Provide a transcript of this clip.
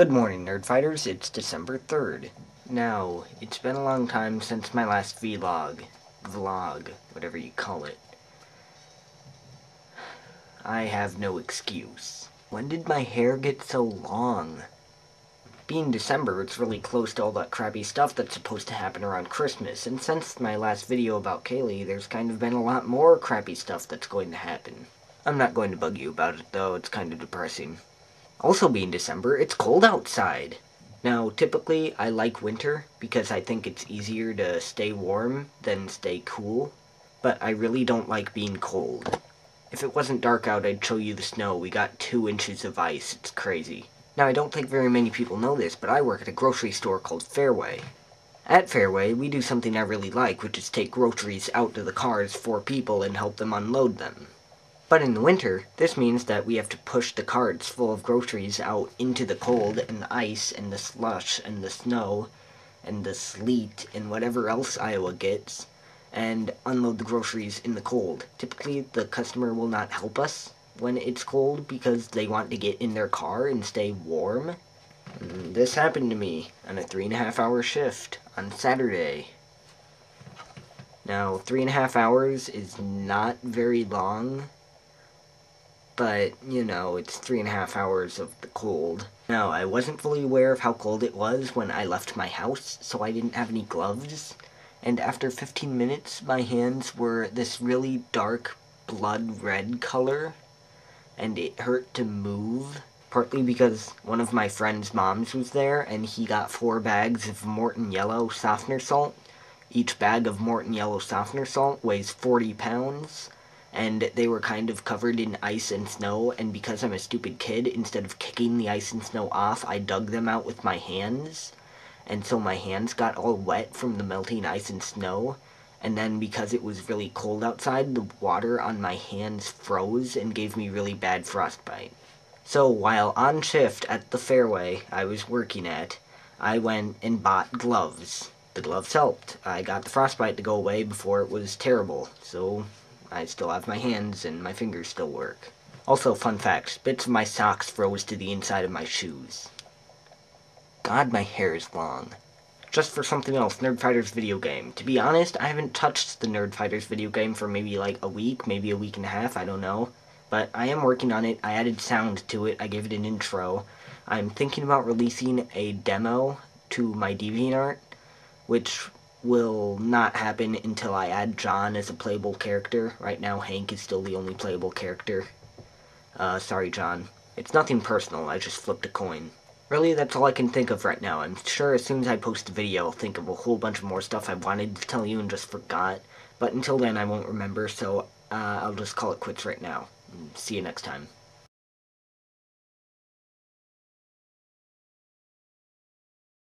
Good morning, Nerdfighters. It's December 3rd. Now, it's been a long time since my last vlog, whatever you call it. I have no excuse. When did my hair get so long? Being December, it's really close to all that crappy stuff that's supposed to happen around Christmas, and since my last video about Kaylee, there's kind of been a lot more crappy stuff that's going to happen. I'm not going to bug you about it, though. It's kind of depressing. Also being December, it's cold outside. Now, typically, I like winter because I think it's easier to stay warm than stay cool, but I really don't like being cold. If it wasn't dark out, I'd show you the snow. We got 2 inches of ice. It's crazy. Now, I don't think very many people know this, but I work at a grocery store called Fareway. At Fareway, we do something I really like, which is take groceries out to the cars for people and help them unload them. But in the winter, this means that we have to push the carts full of groceries out into the cold and the ice and the slush and the snow and the sleet and whatever else Iowa gets and unload the groceries in the cold. Typically, the customer will not help us when it's cold because they want to get in their car and stay warm. And this happened to me on a 3.5-hour shift on Saturday. Now, 3.5 hours is not very long, but, you know, it's 3.5 hours of the cold. Now, I wasn't fully aware of how cold it was when I left my house, so I didn't have any gloves. And after 15 minutes, my hands were this really dark blood red color, and it hurt to move. Partly because one of my friend's moms was there, and he got 4 bags of Morton Yellow softener salt. Each bag of Morton Yellow softener salt weighs 40 pounds. And they were kind of covered in ice and snow, and because I'm a stupid kid, instead of kicking the ice and snow off, I dug them out with my hands, and so my hands got all wet from the melting ice and snow, and then because it was really cold outside, the water on my hands froze and gave me really bad frostbite. So while on shift at the Fareway I was working at, I went and bought gloves. The gloves helped. I got the frostbite to go away before it was terrible, so I still have my hands and my fingers still work. Also, fun fact, bits of my socks froze to the inside of my shoes. God, my hair is long. Just for something else, Nerdfighters video game. To be honest, I haven't touched the Nerdfighters video game for maybe like a week, maybe a week and a half, I don't know. But I am working on it. I added sound to it. I gave it an intro. I'm thinking about releasing a demo to my DeviantArt, which will not happen until I add John as a playable character. Right now, Hank is still the only playable character. Sorry, John. It's nothing personal, I just flipped a coin. Really, that's all I can think of right now. I'm sure as soon as I post a video, I'll think of a whole bunch of more stuff I wanted to tell you and just forgot. But until then, I won't remember, so I'll just call it quits right now. See you next time.